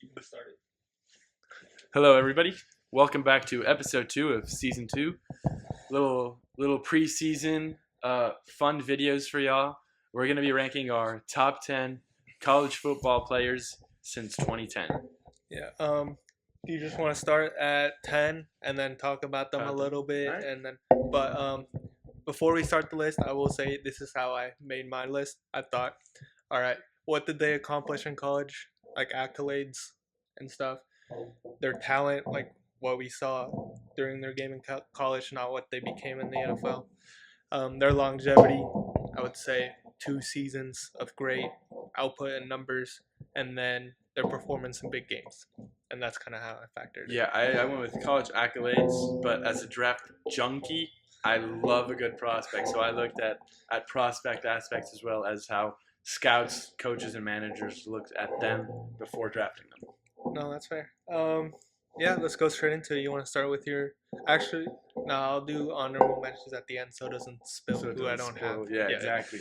You can start it. Hello, everybody. Welcome back to episode 2 of season 2. Little preseason fun videos for y'all. We're gonna be ranking our top 10 college football players since 2010. Yeah. Do you just want to start at 10 and then talk about them a little bit, Alright. and then before we start the list, I will say this is how I made my list. I thought, all right, what did they accomplish in college? Like accolades and stuff. Their talent, like what we saw during their game in college, not what they became in the NFL. Their longevity, I would say 2 seasons of great output and numbers, and then their performance in big games. And that's kind of how I factored it. Yeah, I went with college accolades, but as a draft junkie, I love a good prospect. So I looked at prospect aspects as well as how scouts, coaches, and managers looked at them before drafting them. No, that's fair. Yeah, let's go straight into it. You want to start with your. Actually, no, I'll do honorable mentions at the end so it doesn't spill So it who I doesn't don't spoil- have. Yeah, exactly.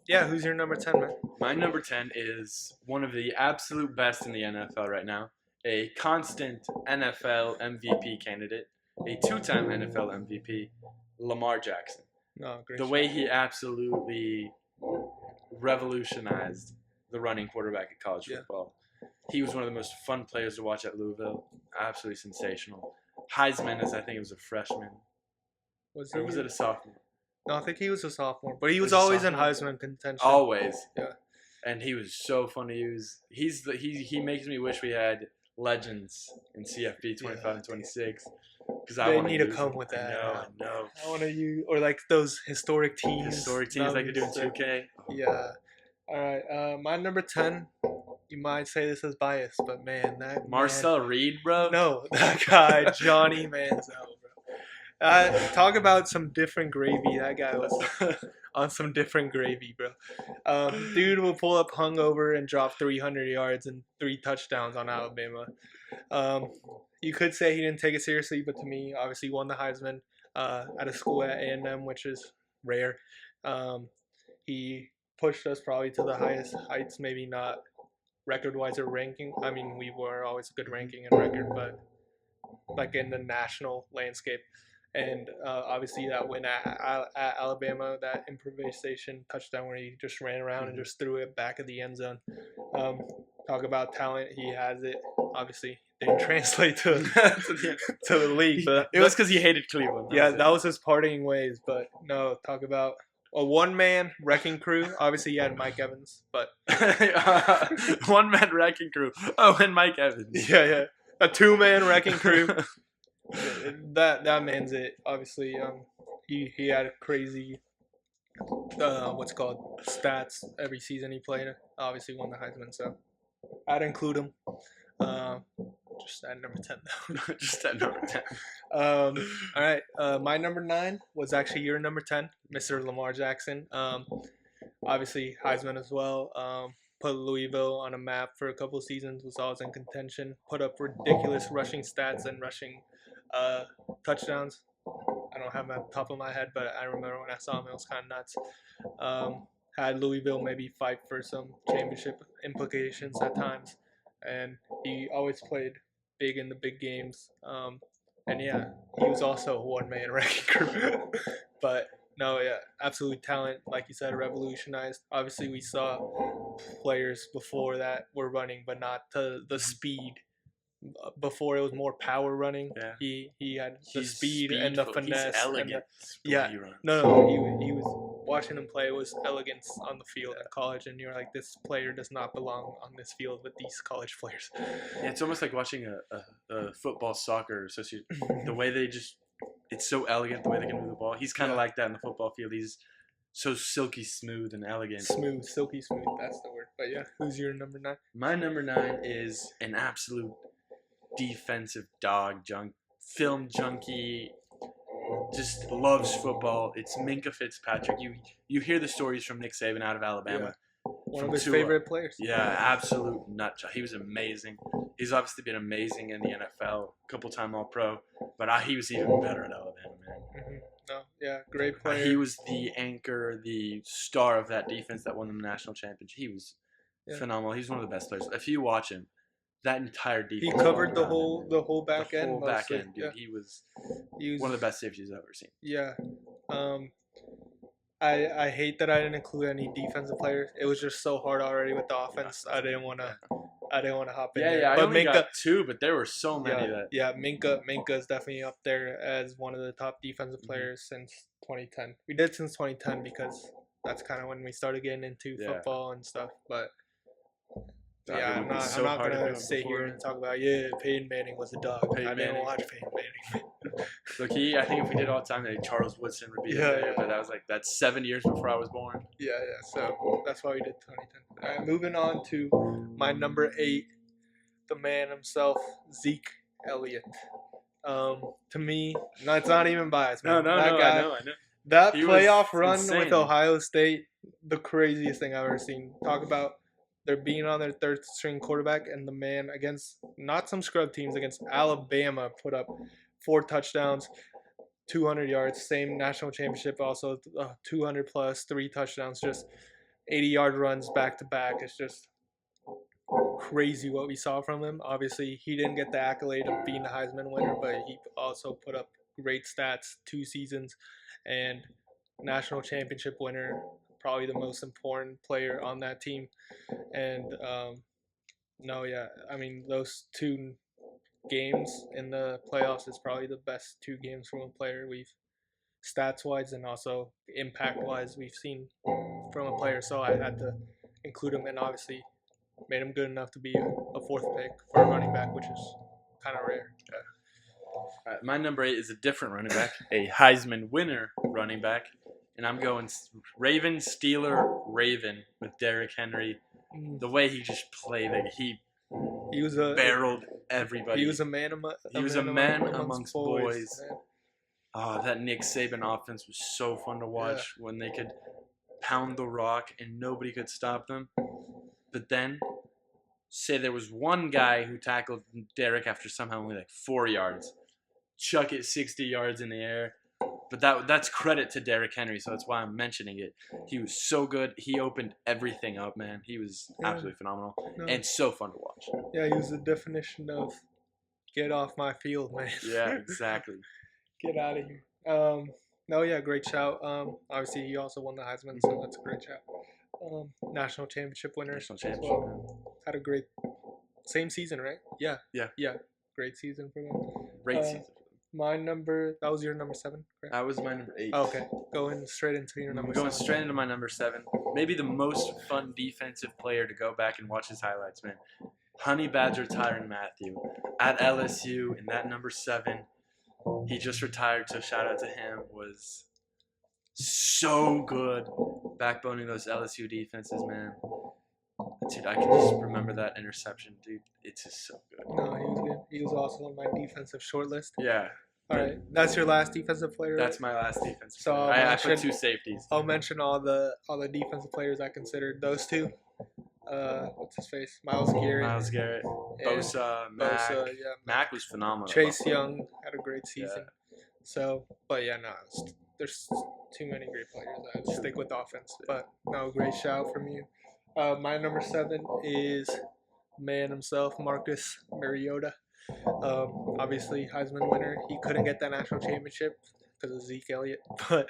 Yeah, who's your number 10, man? My number 10 is one of the absolute best in the NFL right now, a constant NFL MVP candidate, a two-time NFL MVP, Lamar Jackson. No, great. The way he absolutely revolutionized the running quarterback in college Yeah. football. He was one of the most fun players to watch at Louisville. Absolutely sensational. Heisman, as I think it was a freshman. Was Or was it a sophomore? No, I think he was a sophomore, but he was Was he always in sophomore? Heisman contention. Always. Yeah. And he was so fun to use. He makes me wish we had legends in CFB 25 and 26. Because I They want need to use come them. with that. I know. I want to use, or like those historic teams. Historic teams like they do in 2K. Yeah. All right. My number 10. You might say this is biased, but man, that Marcel Reed, bro. No, that guy, Johnny Manziel, bro. Talk about some different gravy. That guy was on some different gravy, bro. Dude will pull up hungover and drop 300 yards and 3 touchdowns on Alabama. You could say he didn't take it seriously, but to me, obviously won the Heisman at a school at A&M, which is rare. He pushed us probably to the highest heights, maybe not record-wise or ranking. I mean, we were always a good ranking and record, but like in the national landscape. And obviously that win at Alabama, that improvisation touchdown where he just ran around and just threw it back at the end zone. Talk about talent, he has it. Obviously, didn't translate to the league, but It was because he hated Cleveland. Yeah, that was his parting ways. But no, talk about a one-man wrecking crew. Obviously, he had Mike Evans, but one-man wrecking crew. Oh, and Mike Evans. yeah, a two-man wrecking crew. that man's it. Obviously, he had crazy what's called stats every season he played. Obviously, won the Heisman, so I'd include him. Just at number 10 though. Just at number 10. All right. My number 9 was actually your number 10, Mr. Lamar Jackson. Obviously Heisman as well. Put Louisville on a map for a couple of seasons. Was always in contention. Put up ridiculous rushing stats and rushing touchdowns. I don't have them at the top of my head, but I remember when I saw him, it was kind of nuts. Had Louisville maybe fight for some championship implications at times, and he always played big in the big games. And yeah, he was also a one-man wrecking crew. But no, yeah, absolute talent. Like you said, revolutionized. Obviously, we saw players before that were running, but not to the speed. Before it was more power running. Yeah. He had the He's speed and the finesse. He's elegant. Yeah. He runs. No, he was watching him play was elegance on the field in college, and you're like, this player does not belong on this field with these college players. Yeah, it's almost like watching a football soccer associate. The way they just, it's so elegant the way they can move the ball. He's kind of like that in the football field. He's so silky smooth and elegant. Smooth, silky smooth. That's the word. But yeah, who's your number 9? My number 9 is an absolute defensive dog, film junkie, just loves football. It's Minka Fitzpatrick. You hear the stories from Nick Saban out of Alabama. Yeah. One From of his Tua. favorite players. Yeah, absolute nutjob. He was amazing. He's obviously been amazing in the NFL, couple-time All-Pro, but he was even better at Alabama, man. Mm-hmm. No, yeah, great player. He was the anchor, the star of that defense that won them the national championship. He was phenomenal. He's one of the best players. If you watch him, that entire defense. He covered the whole back end. The whole back mostly. end, dude. Yeah. He was He was one of the best safeties I've ever seen. Yeah. I hate that I didn't include any defensive players. It was just so hard already with the offense. I didn't want to hop in there. Yeah. I But only Minka, got 2, but there were so many Minka is definitely up there as one of the top defensive players since 2010. We did since 2010 because that's kind of when we started getting into football and stuff. But I'm not gonna sit here and talk about Peyton Manning was a dog. I didn't watch Peyton Manning. Look, I think if we did all the time, Charles Woodson would be there. But that's 7 years before I was born. Yeah. So that's why we did 2010. All right, moving on to my number 8, the man himself, Zeke Elliott. To me, it's not even biased. Man. No, that guy, I know. That He playoff run insane. with Ohio State, the craziest thing I've ever seen. Talk about they're being on their third string quarterback, and the man against not some scrub teams, against Alabama, put up 4 touchdowns, 200 yards, same national championship, also 200 plus, 3 touchdowns, just 80-yard runs back to back. It's just crazy what we saw from him. Obviously, he didn't get the accolade of being the Heisman winner, but he also put up great stats, 2 seasons, and national championship winner, probably the most important player on that team. And I mean, those 2 games in the playoffs is probably the best 2 games from a player we've stats wise and also impact wise we've seen from a player. So I had to include him, and obviously made him good enough to be a 4th pick for a running back, which is kind of rare. All right, my number 8 is a different running back, a Heisman winner running back, and I'm going Raven with Derrick Henry. The way he just played, he was barreled everybody. He was a man amongst boys. Oh, that Nick Saban offense was so fun to watch when they could pound the rock and nobody could stop them. But then, say there was one guy who tackled Derrick after somehow only 4 yards, chuck it 60 yards in the air. But that's credit to Derrick Henry, so that's why I'm mentioning it. He was so good. He opened everything up, man. He was absolutely phenomenal and so fun to watch. Yeah, he was the definition of get off my field, man. Yeah, exactly. Get out of here. Great shout. Obviously, he also won the Heisman, so that's a great shout. National championship winner. Had a great same season, right? Yeah. Great season for them. Great season. That was your number 7, correct? That was my number 8. Oh, okay. Going straight into your number 7. Going straight into my number 7. Maybe the most fun defensive player to go back and watch his highlights, man. Honey Badger Tyrann Mathieu at LSU in that number 7. He just retired, so shout out to him. Was so good backboning those LSU defenses, man. Dude, I can just remember that interception, dude. It's just so good. No, he was good. He was also on my defensive short list. Yeah. All right, that's your last defensive player. That's my last defensive so player. I put 2 safeties. I'll mention all the defensive players I considered. Those 2. What's his face? Myles Garrett. Bosa, Mac. Mac was phenomenal. Chase Young had a great season. Yeah. So, but there's too many great players. I'd stick with offense. But no, great shout from you. My number 7 is man himself, Marcus Mariota. Obviously, Heisman winner. He couldn't get that national championship because of Zeke Elliott. But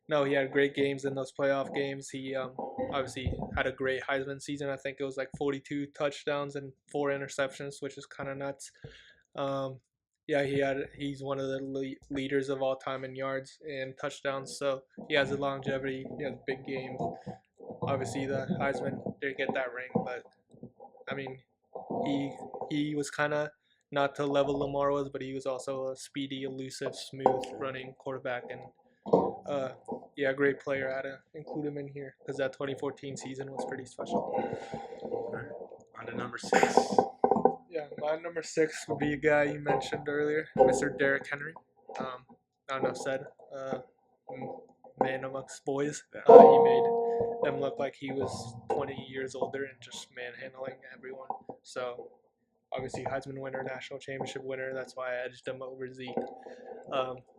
no, he had great games in those playoff games. He obviously had a great Heisman season. I think it was 42 touchdowns and 4 interceptions, which is kind of nuts. He's one of the leaders of all time in yards and touchdowns. So he has the longevity. He has big games. Obviously, the Heisman didn't get that ring, but I mean, he was kind of not to level Lamar was, but he was also a speedy, elusive, smooth running quarterback, and great player. I had to include him in here because that 2014 season was pretty special. On to number 6. Yeah, my number 6 would be a guy you mentioned earlier, Mr. Derrick Henry. Not enough said. Man amongst boys. He made them look like he was 20 years older and just manhandling everyone. So, obviously, Heisman winner, national championship winner. That's why I edged him over Zeke.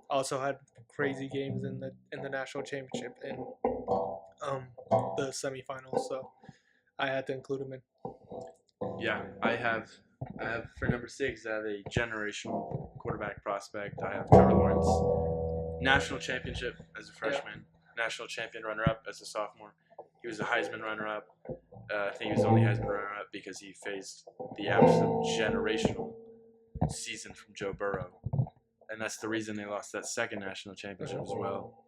Also had crazy games in the national championship and the semifinals. So, I had to include him in. Yeah, I have for number 6. I have a generational quarterback prospect. I have Trevor Lawrence, national championship as a freshman, national champion runner-up as a sophomore. He was a Heisman runner-up. I think he was only Heisman runner-up because he faced the absolute generational season from Joe Burrow, and that's the reason they lost that second national championship as well.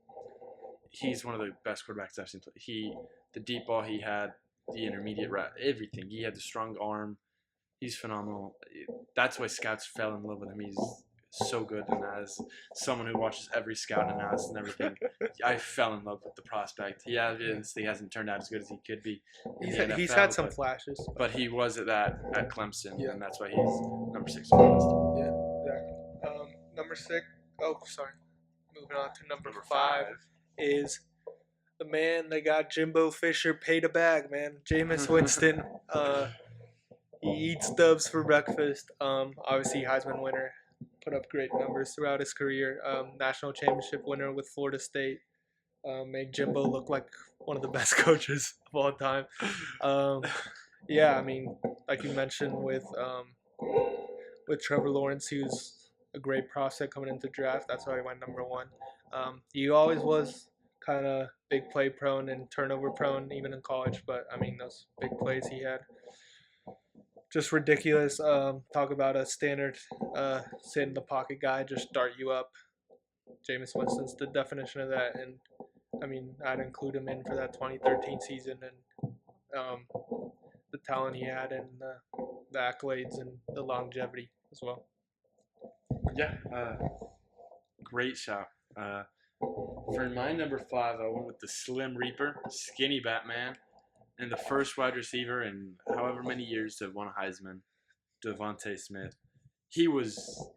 He's one of the best quarterbacks I've seen play. The deep ball he had, the intermediate route, everything. He had the strong arm. He's phenomenal. That's why scouts fell in love with him. He's so good, and as someone who watches every scout analysis and everything, I fell in love with the prospect. He obviously hasn't turned out as good as he could be. He's had some flashes, but he was at Clemson, and that's why he's number 6 on the list. Yeah, exactly. Number 6. Oh, sorry. Moving on to number 5 is the man that got Jimbo Fisher paid a bag, man. Jameis Winston. He eats Dubs for breakfast. Obviously, Heisman winner. Put up great numbers throughout his career. National championship winner with Florida State. Made Jimbo look like one of the best coaches of all time. Yeah, I mean, like you mentioned with Trevor Lawrence, he was a great prospect coming into the draft. That's why he went number 1. He always was kind of big play prone and turnover prone, even in college. But I mean, those big plays he had, just ridiculous. Talk about a standard sit in the pocket guy, just dart you up. Jameis Winston's the definition of that, and I mean, I'd include him in for that 2013 season and the talent he had and the accolades and the longevity as well. Yeah, great shout. For my number 5, I went with the Slim Reaper, skinny Batman, and the first wide receiver in however many years to have won a Heisman, Devontae Smith. He was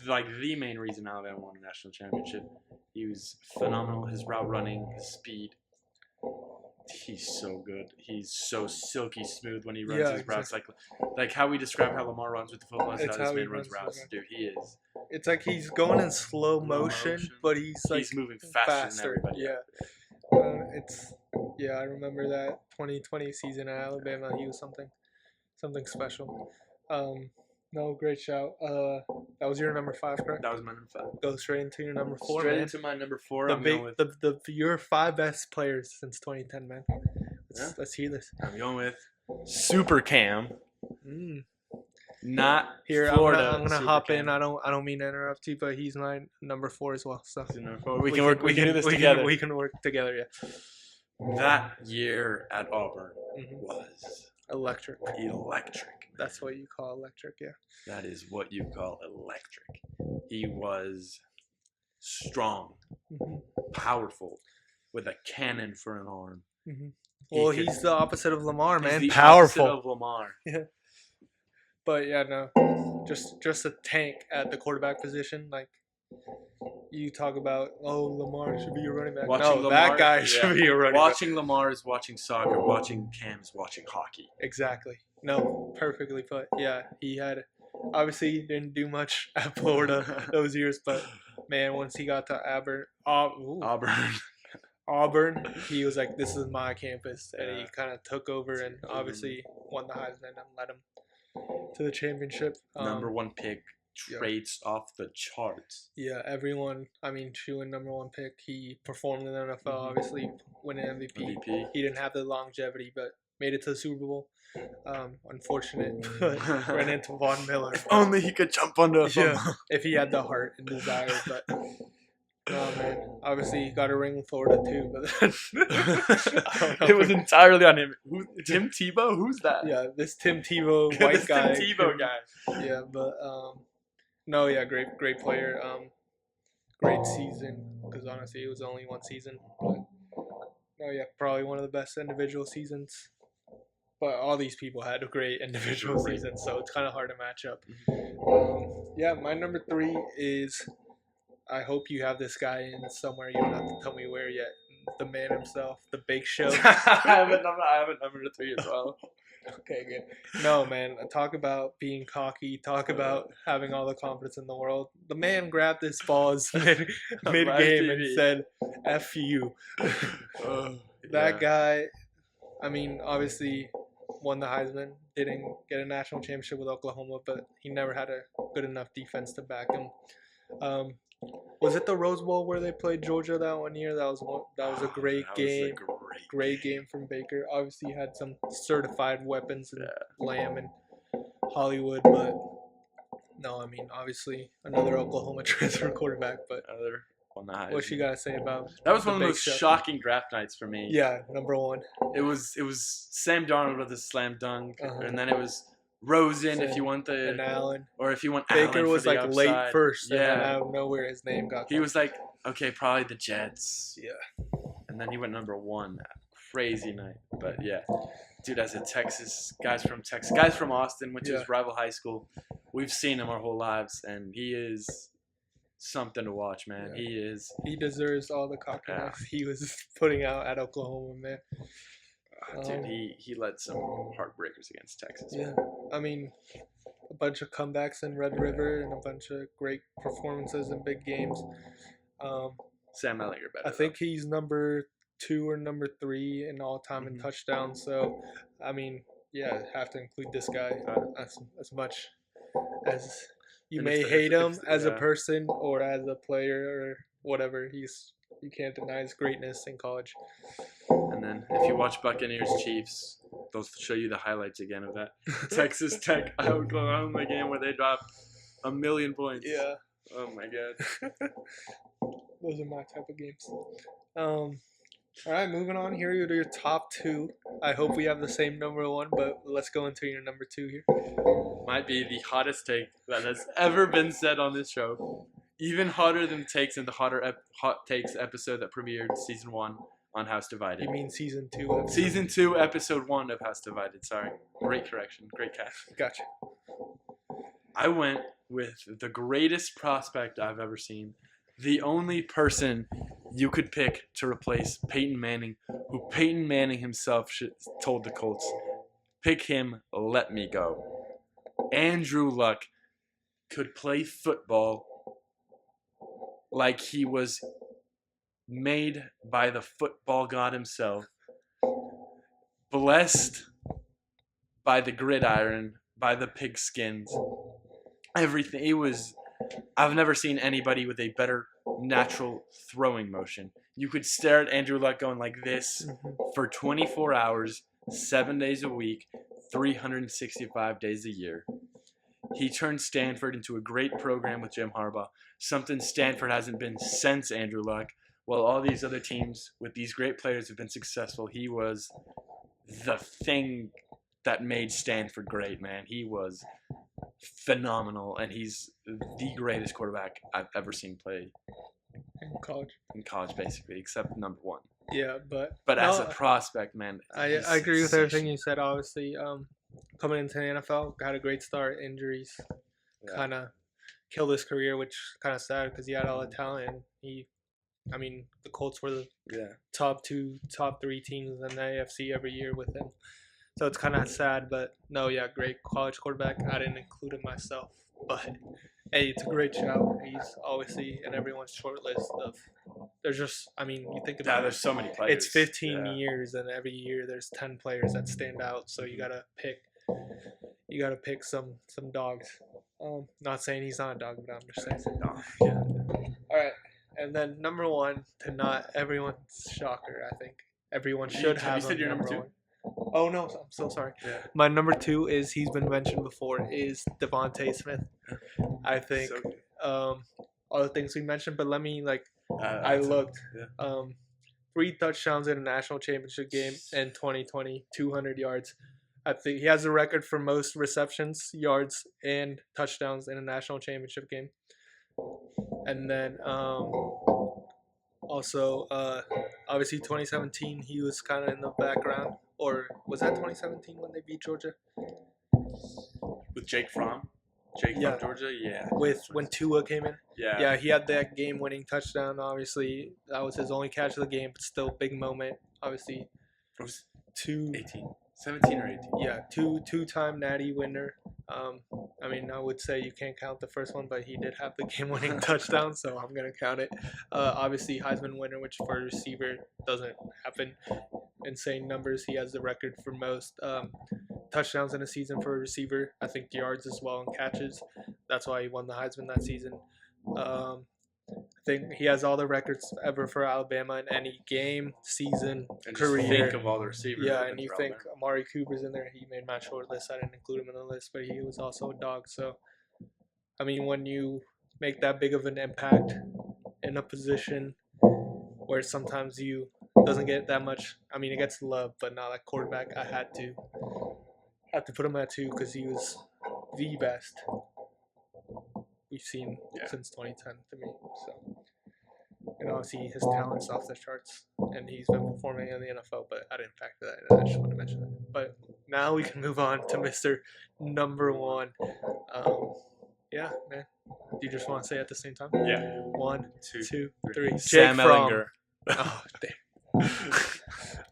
like the main reason Alabama won a national championship. He was phenomenal. His route running, his speed. He's so good. He's so silky smooth when he runs his routes. Like how we describe how Lamar runs with the football. That's how this man runs routes. Dude, he is. It's like he's going in slow motion, but he's moving faster than everybody. Yeah. I remember that 2020 season at Alabama. He was something special. No, great shout. That was your number 5, correct? That was my number 5. Go straight into your number 4. Straight into my number 4. Your 5 best players since 2010, man. Let's hear this. I'm going with Super Cam. Not here. Florida. I'm gonna hop in. I don't mean to interrupt you, but he's my number 4 as well. So we can work. We can do this together. We can work together. Yeah. That year at Auburn was electric. That's what you call electric, yeah. That is what you call electric. He was strong, powerful, with a cannon for an arm. Well, he's the opposite of Lamar, man. He's the powerful. opposite of Lamar. Yeah. But yeah, no, just a tank at the quarterback position. Like you talk about, Lamar should be your running back. That guy should be your running back. Watching Lamar is watching soccer. Watching Cam is watching hockey. Exactly. No, perfectly put. Yeah, he had. Obviously, he didn't do much at Florida those years, but man, once he got to Auburn, he was like, "This is my campus," and he kind of took over and obviously won the Heisman and led him to the championship. Number 1 pick, traits off the charts. Yeah, everyone. I mean, chewing number 1 pick. He performed in the NFL, obviously winning MVP. He didn't have the longevity, but made it to the Super Bowl. Unfortunate, ran into Von Miller. If only he could jump onto a football. If he had the heart and desire, but no, man. Obviously, he got a ring in Florida too, but it was entirely on him. Tim Tebow? Who's that? Yeah, this Tim Tebow white guy. Tim Tebow guy. Yeah, but no, yeah, great player. Great season because honestly, it was only one season. But no, yeah, probably one of the best individual seasons. But all these people had a great individual season, so it's kind of hard to match up. Yeah, my number 3 is, I hope you have this guy in somewhere. You don't have to tell me where yet. The man himself, the Big Show. I have a number 3 as well. Okay, good. No, man, talk about being cocky. Talk about having all the confidence in the world. The man grabbed his balls mid-game and said, "F you." That guy, I mean, obviously, won the Heisman. Didn't get a national championship with Oklahoma, but he never had a good enough defense to back him. Was it the Rose Bowl where they played Georgia that one year? That was a great game. Great game from Baker. Obviously, he had some certified weapons in Lamb and Hollywood, but no, I mean, obviously another Oklahoma transfer quarterback. But Another on the Heisman. what you gotta say about That was the one of the big most show? shocking draft nights for me. Yeah, number one. It was Sam Darnold with a slam dunk, Uh-huh. and then it was Rosen if you Same. want And the, Allen. or if you want Baker Allen was for the like upside. late first, and then Yeah, out of nowhere his name got he called. was like, okay, probably the Jets. Yeah. And then he went number one. Crazy night. But yeah, dude, as a Texas, guys from Austin, which is rival high school, we've seen him our whole lives, and he is something to watch, man. Yeah. He He deserves all the cockiness he was putting out at Oklahoma, man. dude, he led some heartbreakers against Texas. Yeah, I mean, a bunch of comebacks in Red River and a bunch of great performances in big games. Sam Ellinger better. I think he's number 2 or number 3 in all time in touchdowns. So, I mean, yeah, have to include this guy as much as you may hate him as a person or as a player or whatever. You can't deny his greatness in college. And then if you watch Buccaneers Chiefs, they'll show you the highlights again of that Texas Tech Oklahoma game where they dropped 1 million points. Yeah. Oh my god. Those are my type of games. All right, moving on here to your top 2. I hope we have the same number 1, but let's go into your number 2 here. Might be the hottest take that has ever been said on this show. Even hotter than takes in the hot takes episode that premiered season 1 on House Divided. You mean season 2? Season 2, episode 1 of House Divided. Sorry. Great correction. Great catch. Gotcha. I went with the greatest prospect I've ever seen. The only person you could pick to replace Peyton Manning, who Peyton Manning himself told the Colts, pick him, let me go. Andrew Luck could play football like he was made by the football god himself, blessed by the gridiron, by the pigskins, everything. I've never seen anybody with a better natural throwing motion. You could stare at Andrew Luck going like this for 24 hours, 7 days a week, 365 days a year. He turned Stanford into a great program with Jim Harbaugh, something Stanford hasn't been since Andrew Luck. While all these other teams with these great players have been successful, he was the thing that made Stanford great, man. He was phenomenal, and he's the greatest quarterback I've ever seen play In college, basically, except number 1. Yeah, but as a prospect, man, I agree with everything you said. Obviously, coming into the NFL, had a great start. Injuries kind of killed his career, which kind of sad because he had all the talent. And the Colts were the top 3 teams in the AFC every year with him. So it's kind of sad, but no, great college quarterback. I didn't include him myself, but hey, it's a great shout. He's obviously in everyone's short list of. There's just, you think about it. There's so many players. It's 15 years, and every year there's 10 players that stand out. So you gotta pick some dogs. Not saying he's not a dog, but I'm just saying. Yeah. All right, and then number 1, to not everyone's shocker, I think everyone should have. You said your number 2. 1. Oh no, I'm so sorry. Yeah. My number 2 is, he's been mentioned before, is Devontae Smith. I think all the things we mentioned, but let me I looked 3 touchdowns in a national championship game in 2020, 200 yards. I think he has a record for most receptions, yards, and touchdowns in a national championship game. And then also obviously 2017 he was kind of in the background. Or was that 2017 when they beat Georgia? With Jake Fromm? From Georgia? Yeah. When Tua came in? Yeah. Yeah, he had that game-winning touchdown, obviously. That was his only catch of the game, but still big moment. Obviously, It was 17 or 18. Yeah, two-time Natty winner. I would say you can't count the first one, but he did have the game-winning touchdown, so I'm going to count it. Obviously, Heisman winner, which for a receiver doesn't happen. Insane numbers. He has the record for most touchdowns in a season for a receiver. I think yards as well and catches. That's why he won the Heisman that season. I think he has all the records ever for Alabama in any game, season, And career. just think of all the receivers. Yeah, that have and been you thrown think there. Amari Cooper's in there. He made my short list. I didn't include him in the list, but he was also a dog. So, I mean, when you make that big of an impact in a position where sometimes you doesn't get that much. I mean, it gets love, but not like quarterback. I had to put him at 2 because he was the best we've seen since 2010 to me. So, and obviously his talent's off the charts, and he's been performing in the NFL. But I didn't factor that in. I just want to mention that. But now we can move on to Mr. Number 1. Yeah, man. Do you just want to say it at the same time? Yeah. 1, 2, 3. Jake Sam Fromm. Ellinger. Oh, damn.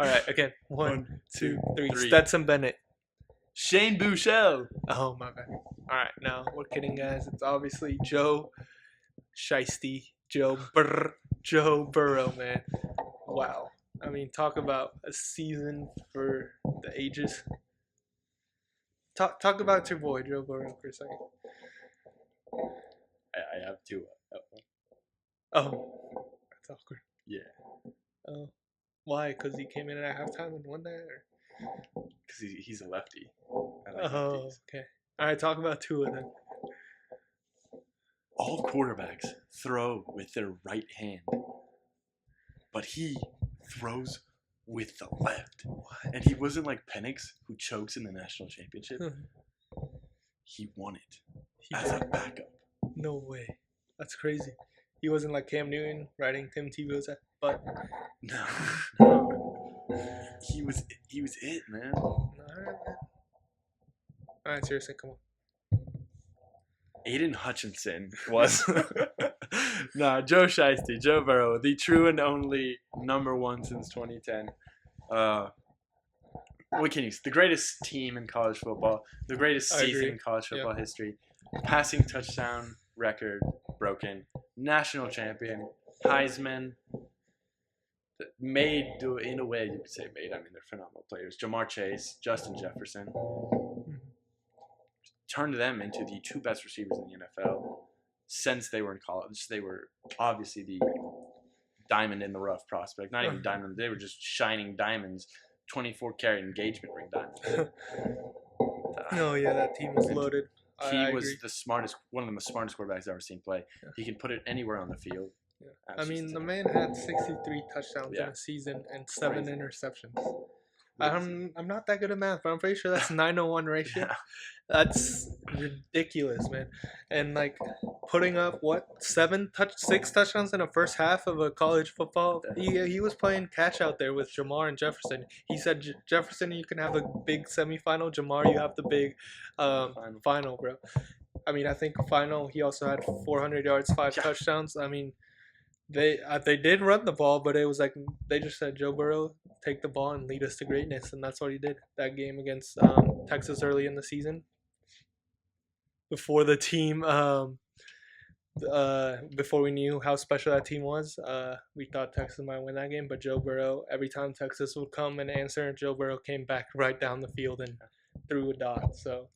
All right, again. 1, 2, 3. 3. Stetson Bennett. Shane Buechele. Oh, my bad. All right, now we're kidding, guys. It's obviously Joe Shiesty, Joe Burrow, man. Wow. I mean, talk about a season for the ages. Talk about your boy, Joe Burrow, for a second. I have 2. Oh, that's awkward. Yeah. Oh, why? Because he came in at halftime and won that? Or? Because he's a lefty. I like Oh, lefties. okay. All right, talk about Tua then. All quarterbacks throw with their right hand, but he throws with the left. And he wasn't like Penix, who chokes in the national championship. He won it as a backup. No way. That's crazy. He wasn't like Cam Newton riding Tim Tebow's butt. No. He was it, man. All right, seriously, come on. Aiden Hutchinson was Joe Shiesty, Joe Burrow, the true and only number 1 since 2010. What can you say? The greatest team in college football, the greatest season in college football history, passing touchdown record broken, national champion, Heisman. Made in a way you could say made. I mean, they're phenomenal players. Jamar Chase, Justin Jefferson. Turned them into the 2 best receivers in the NFL since they were in college. They were obviously the diamond in the rough prospect. Not even diamond. They were just shining diamonds. 24 karat engagement ring diamonds. Oh, yeah, that team was loaded. He was one of the smartest quarterbacks I've ever seen play. Yeah. He can put it anywhere on the field. Yeah. I mean, the man had 63 touchdowns in a season and 7 interceptions. I'm not that good at math, but I'm pretty sure that's 9-to-1 ratio. Yeah. That's ridiculous, man. And like putting up 6 touchdowns in the first half of a college football. He was playing catch out there with Jamar and Jefferson. He said, Jefferson, you can have a big semifinal. Jamar, you have the big final, bro. I mean, I think final. He also had 400 yards, 5 touchdowns. I mean. They did run the ball, but it was like they just said, Joe Burrow, take the ball and lead us to greatness, and that's what he did that game against Texas early in the season. Before the team, before we knew how special that team was, we thought Texas might win that game, but Joe Burrow, every time Texas would come and answer, Joe Burrow came back right down the field and threw a dot. So,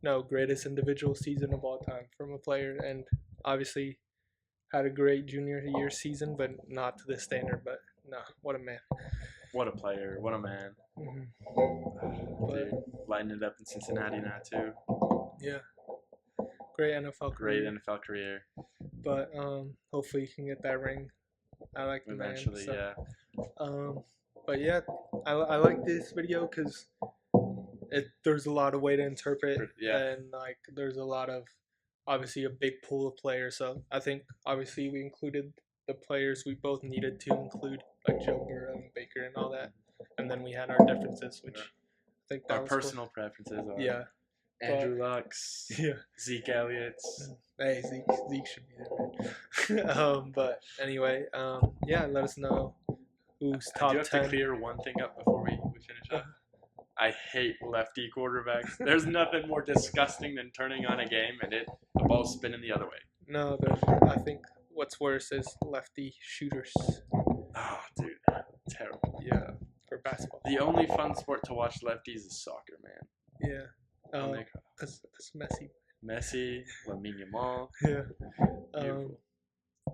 no, greatest individual season of all time from a player, and obviously had a great junior year season, but not to this standard. But no, what a man. What a player. What a man. Dude, lighting it up in Cincinnati now, too. Yeah. Great NFL career. But hopefully he can get that ring. I like the eventually, man. So. But yeah, I like this video because there's a lot of way to interpret. Yeah. And like there's a lot of obviously a big pool of players, so I think obviously we included the players we both needed to include, like Joe Burrow and Baker and all that, and then we had our differences, which I think that our was personal preferences are Andrew Luck's, Zeke Elliott's. Hey, Zeke should be there, man. But anyway, let us know who's top 10. I do have to clear one thing up before we finish up. I hate lefty quarterbacks. There's nothing more disgusting than turning on a game and the ball spinning the other way. No, I think what's worse is lefty shooters. Oh, dude. Terrible. Yeah, for basketball. The only fun sport to watch lefties is soccer, man. Yeah. on their car. Cause it's messy. Messi, Lamine Yamal. Yeah. Beautiful.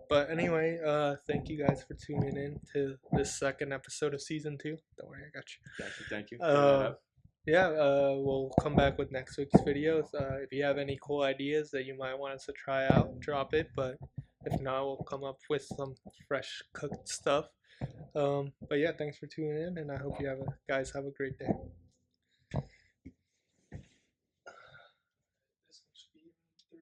But anyway, thank you guys for tuning in to this second episode of season 2. Don't worry, I got you. Thank you. Give that up. Yeah, we'll come back with next week's videos. If you have any cool ideas that you might want us to try out, drop it. But if not, we'll come up with some fresh cooked stuff. But yeah, thanks for tuning in, and I hope you guys have a great day.